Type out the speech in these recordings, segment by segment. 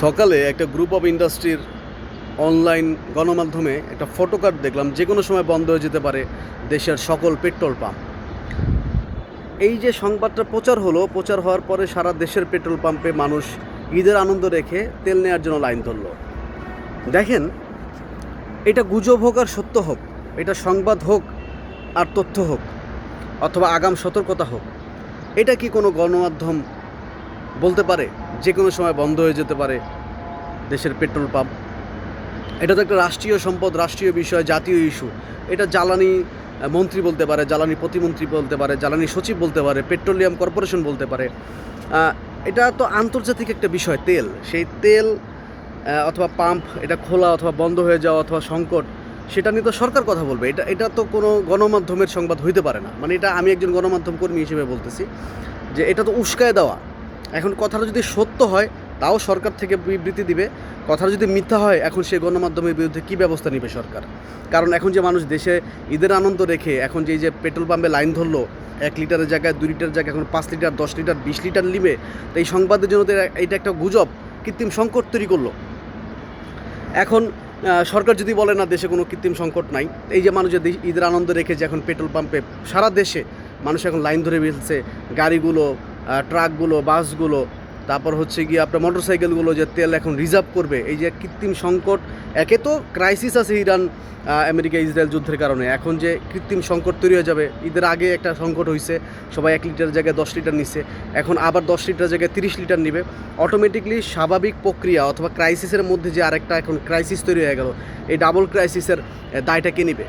সকালে একটা group of ইন্ডাস্ট্রির অনলাইন গণমাধ্যমে একটা ফটোকার্ড দেখলাম, যে কোনো সময় বন্ধ হয়ে যেতে পারে দেশের সকল পেট্রোল পাম্প। এই যে সংবাদটা প্রচার হওয়ার পরে সারা দেশের পেট্রোল পাম্পে মানুষ ঈদের আনন্দ রেখে তেল নেওয়ার জন্য লাইন ধরল। দেখেন, এটা গুজব হোক আর সত্য হোক, এটা সংবাদ হোক আর তথ্য হোক, অথবা আগাম সতর্কতা হোক, এটা কি কোনো গণমাধ্যম বলতে পারে যে কোনো সময় বন্ধ হয়ে যেতে পারে দেশের পেট্রোল পাম্প? এটা তো একটা রাষ্ট্রীয় সম্পদ, রাষ্ট্রীয় বিষয়, জাতীয় ইস্যু। এটা জ্বালানি মন্ত্রী বলতে পারে, জ্বালানি প্রতিমন্ত্রী বলতে পারে, জ্বালানি সচিব বলতে পারে, পেট্রোলিয়াম কর্পোরেশন বলতে পারে। এটা তো আন্তর্জাতিক একটা বিষয়। তেল, সেই তেল অথবা পাম্প এটা খোলা অথবা বন্ধ হয়ে যাওয়া অথবা সংকট, সেটা নিয়ে তো সরকার কথা বলবে। এটা তো কোনো গণমাধ্যমের সংবাদ হইতে পারে না। মানে এটা আমি একজন গণমাধ্যম কর্মী হিসেবে বলতেছি যে এটা তো উস্কায় দেওয়া। এখন কথাটা যদি সত্য হয় তাও সরকার থেকে বিবৃতি দিবে, কথাটা যদি মিথ্যা হয় এখন সেই গণমাধ্যমের বিরুদ্ধে কী ব্যবস্থা নেবে সরকার? কারণ এখন যে মানুষ দেশে ঈদের আনন্দ রেখে এখন যে এই যে পেট্রোল পাম্পে লাইন ধরলো, 1 লিটারের জায়গায় 2 লিটার জায়গায় এখন 5 লিটার, 10 লিটার, 20 লিটার নিবে, তো এই সংবাদের জন্য তো এটা একটা গুজব, কৃত্রিম সংকট তৈরি করলো। এখন সরকার যদি বলে না দেশে কোনো কৃত্রিম সংকট নাই, এই যে মানুষ যে ঈদের আনন্দ রেখে যে এখন পেট্রোল পাম্পে সারা দেশে মানুষ এখন লাইন ধরে ফেলছে, গাড়িগুলো, ট্রাকগুলো, বাসগুলো, তারপর হচ্ছে গিয়ে আপনার মোটরসাইকেলগুলো যে তেল এখন রিজার্ভ করবে, এই যে কৃত্রিম সংকট। একে তো ক্রাইসিস আছে ইরান আমেরিকা ইসরায়েল যুদ্ধের কারণে, এখন যে কৃত্রিম সংকট তৈরি হয়ে যাবে। ঈদের আগে একটা সংকট হয়েছে, সবাই 1 লিটার জায়গায় 10 লিটার নিচ্ছে, এখন আবার 10 লিটার জায়গায় 30 লিটার নিবে। অটোমেটিকলি স্বাভাবিক প্রক্রিয়া অথবা ক্রাইসিসের মধ্যে যে আরেকটা এখন ক্রাইসিস তৈরি হয়ে গেল, এই ডাবল ক্রাইসিসের দায়টা কে নিবে?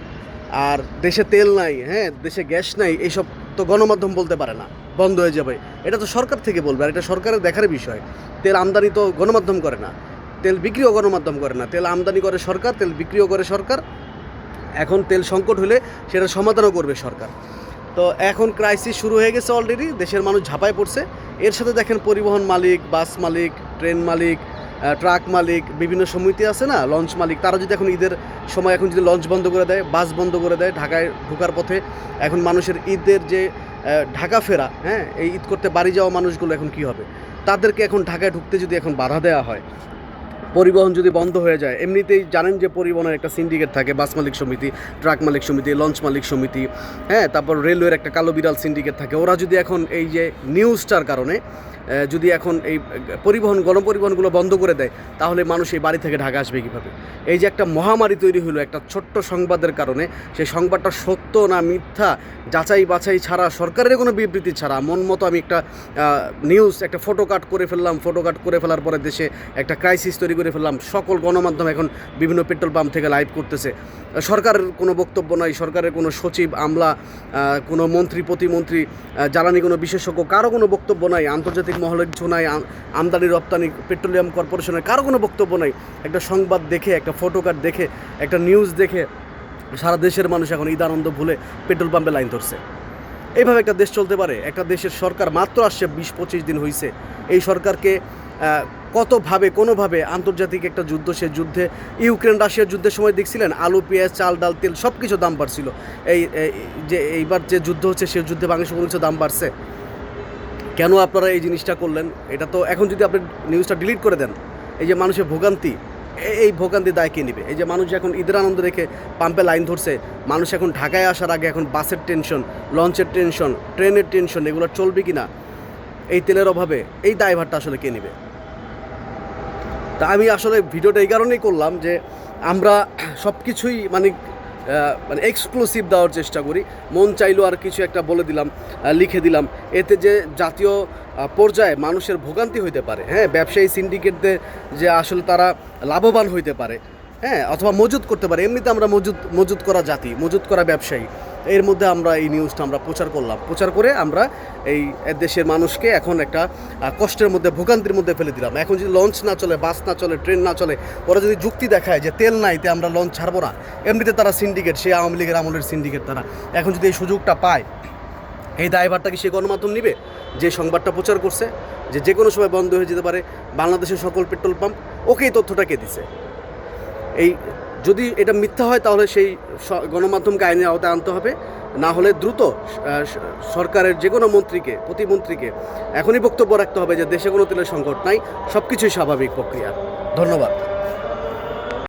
আর দেশে তেল নাই, হ্যাঁ, দেশে গ্যাস নাই, এইসব তো গণমাধ্যম বলতে পারে না বন্ধ হয়ে যাবে। এটা তো সরকার থেকে বলবে, আর এটা সরকারের দেখার বিষয়। তেল আমদানি তো গণমাধ্যম করে না, তেল বিক্রিও গণমাধ্যম করে না। তেল আমদানি করে সরকার, তেল বিক্রিও করে সরকার। এখন তেল সংকট হলে সেটা সমাধানও করবে সরকার। তো এখন ক্রাইসিস শুরু হয়ে গেছে অলরেডি, দেশের মানুষ ঝাঁপায় পড়ছে। এর সাথে দেখেন পরিবহন মালিক, বাস মালিক, ট্রেন মালিক, ট্রাক মালিক, বিভিন্ন সমিতি আছে না, লঞ্চ মালিক, তারা যদি এখন ঈদের সময় এখন যদি লঞ্চ বন্ধ করে দেয়, বাস বন্ধ করে দেয়, ঢাকায় ঢোকার পথে এখন মানুষের ঈদের যে ঢাকা ফেরা, হ্যাঁ, এই ঈদ করতে বাড়ি যাওয়া মানুষগুলো এখন কি হবে? তাদেরকে এখন ঢাকায় ঢুকতে যদি এখন বাধা দেওয়া হয়, পরিবহন যদি বন্ধ হয়ে যায়, এমনিতেই জানেন যে পরিবহনের একটা সিন্ডিকেট থাকে, বাস মালিক সমিতি, ট্রাক মালিক সমিতি, লঞ্চ মালিক সমিতি, হ্যাঁ, তারপর রেলওয়ের একটা কালো বিড়াল সিন্ডিকেট থাকে। ওরা যদি এখন এই যে নিউজটার কারণে যদি এখন এই গণপরিবহনগুলো বন্ধ করে দেয়, তাহলে মানুষ এই বাড়ি থেকে ঢাকা আসবে কীভাবে? এই যে একটা মহামারী তৈরি হলো একটা ছোট্ট সংবাদের কারণে, সেই সংবাদটা সত্য না মিথ্যা যাচাই বাছাই ছাড়া, সরকারের কোনো বিবৃতি ছাড়া মন মতো আমি একটা নিউজ, একটা ফটো কাট করে ফেললাম, ফটো কাট করে ফেলার পরে দেশে একটা ক্রাইসিস তৈরি করে ফেললাম। সকল গণমাধ্যম এখন বিভিন্ন পেট্রোল পাম্প থেকে লাইভ করতেছে। সরকারের কোনো বক্তব্য নাই, সরকারের কোনো সচিব, আমলা, কোনো মন্ত্রী, প্রতিমন্ত্রী, জ্বালানি কোনো বিশেষজ্ঞ, কারো কোনো বক্তব্য নাই। আন্তর্জাতিক মহলের কিছু নাই, আমদানি রপ্তানি পেট্রোলিয়াম কর্পোরেশনের কারো কোনো বক্তব্য নাই। একটা সংবাদ দেখে, একটা ফটো কাট দেখে, একটা নিউজ দেখে সারা দেশের মানুষ এখন ঈদ আনন্দ ভুলে পেট্রোল পাম্পে লাইন ধরছে। এইভাবে একটা দেশ চলতে পারে? একটা দেশের সরকার মাত্র আসছে 20-25 দিন হয়েছে। এই সরকারকে কতভাবে কোনোভাবে আন্তর্জাতিক একটা যুদ্ধ, সে যুদ্ধে ইউক্রেন রাশিয়ার যুদ্ধের সময় দেখছিলেন আলু, পেঁয়াজ, চাল, ডাল, তেল সব কিছু দাম বাড়ছিল। যে এইবার যে যুদ্ধ হচ্ছে, সে যুদ্ধে বাংলাদেশের কোনো কিছু দাম বাড়ছে? কেন আপনারা এই জিনিসটা করলেন? এটা তো এখন যদি আপনি নিউজটা ডিলিট করে দেন, এই যে মানুষের ভোগান্তি, এই ভোগান্তি দায় কে নেবে? এই যে মানুষ এখন ঈদের আনন্দ রেখে পাম্পে লাইন ধরছে, মানুষ এখন ঢাকায় আসার আগে এখন বাসের টেনশন, লঞ্চের টেনশন, ট্রেনের টেনশন, এগুলো চলবে কি না এই তেলের অভাবে? এই দায়ভারটা আসলে কে নেবে? তা আমি আসলে ভিডিওটা এই কারণেই করলাম যে আমরা সব কিছুই মানে এক্সক্লুসিভ দেওয়ার চেষ্টা করি। মন চাইলো আর কিছু একটা বলে দিলাম, লিখে দিলাম, এতে যে জাতীয় পর্যায়ে মানুষের ভোগান্তি হইতে পারে, হ্যাঁ, ব্যবসায়ী সিন্ডিকেটদের যে আসলে তারা লাভবান হইতে পারে, হ্যাঁ, অথবা মজুত করতে পারে। এমনিতে আমরা মজুত করা জাতি, মজুত করা ব্যবসায়ী, এর মধ্যে আমরা এই নিউজটা আমরা প্রচার করলাম। প্রচার করে আমরা এই দেশের মানুষকে এখন একটা কষ্টের মধ্যে, ভোগান্তির মধ্যে ফেলে দিলাম। এখন যদি লঞ্চ না চলে, বাস না চলে, ট্রেন না চলে, ওরা যদি যুক্তি দেখায় যে তেল নাই, তে আমরা লঞ্চ ছাড়বো না, এমনিতে তারা সিন্ডিকেট, সে আওয়ামী লীগের আমলের সিন্ডিকেট। তারা এখন যদি এই সুযোগটা পায়, এই দায়ভারটা কি সে গণমাধ্যম নিবে যে সংবাদটা প্রচার করছে যে কোনো সময় বন্ধ হয়ে যেতে পারে বাংলাদেশের সকল পেট্রোল পাম্প? ওকে এই তথ্যটা কে দিছে? এই যদি এটা মিথ্যা হয় তাহলে সেই গণমাধ্যমকে আইনের আওতায় আনতে হবে। না হলে দ্রুত সরকারের যে কোনো মন্ত্রীকে, প্রতিমন্ত্রীকে এখনই বক্তব্য রাখতে হবে যে দেশে কোনো তেলের সংকট নাই, সব কিছুই স্বাভাবিক প্রক্রিয়া। ধন্যবাদ।